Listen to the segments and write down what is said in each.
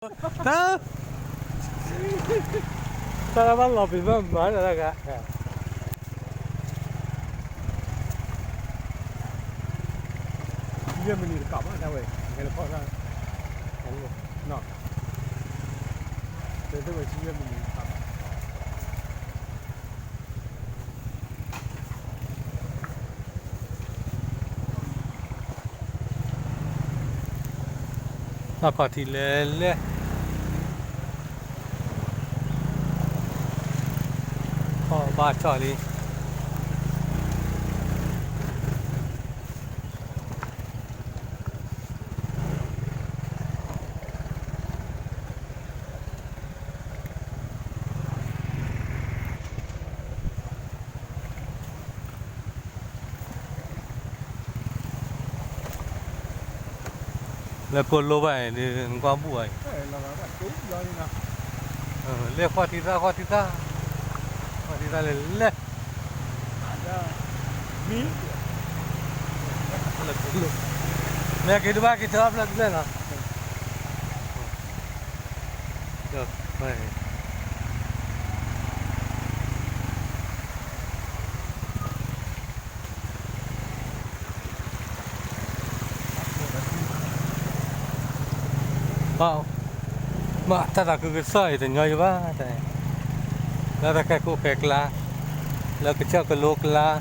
Tá? Sarà lobby, va male, raga. Dia mình cọp á đâu vậy? Hay là con ra? Nó. Thế tôi chỉ dia mình cọp. Nó có thì lên. Ba trò đi. Là cột lô vậy thì qua buổi. Là bạn chú do đi nào. Lên khoa thì ra. Khoa thì ra lên. Mí. Mẹ cái thứ ba cái thứ áp lực lên à? Được, vậy. Mà ta đã cứ sợi thì nhoi quá thế. Là cái cô kẹt là cái chợ cái lô là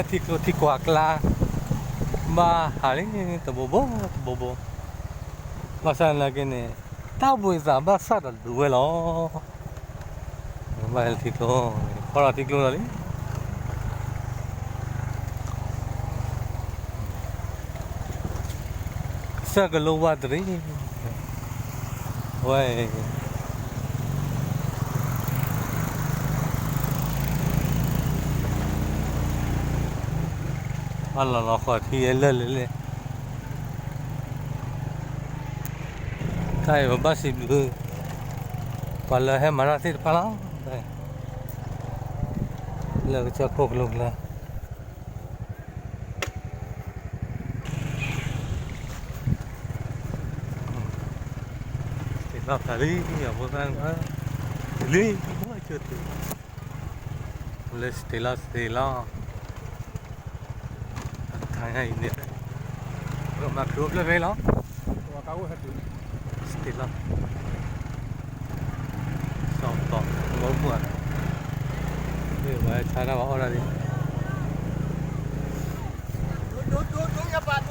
thì quạt là mà hari itu bobo masalah lagi ni tahu buat apa sahaja dua lo mobile tiklo kalau tiklo lagi segala wadri wah Allah la khati le kai bas ibu pala hai marathi pala lag chakok log la kita kali ya bukan li boleh cuti boleh stella Hai ini. Rumah grup le velo. Và cáo hết rồi. Stilla. Sotto, ngồi buồn. Đi về trái nào bỏ ra đi. Đúng nhập bạn.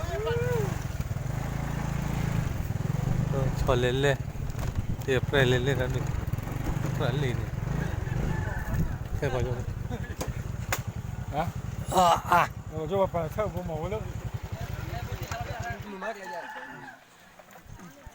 Cho lên. Tiếp về lên ra đi. Ra lên. Thế bao nhiêu? Hả? Rồi cho bạn theo vô màu nữa.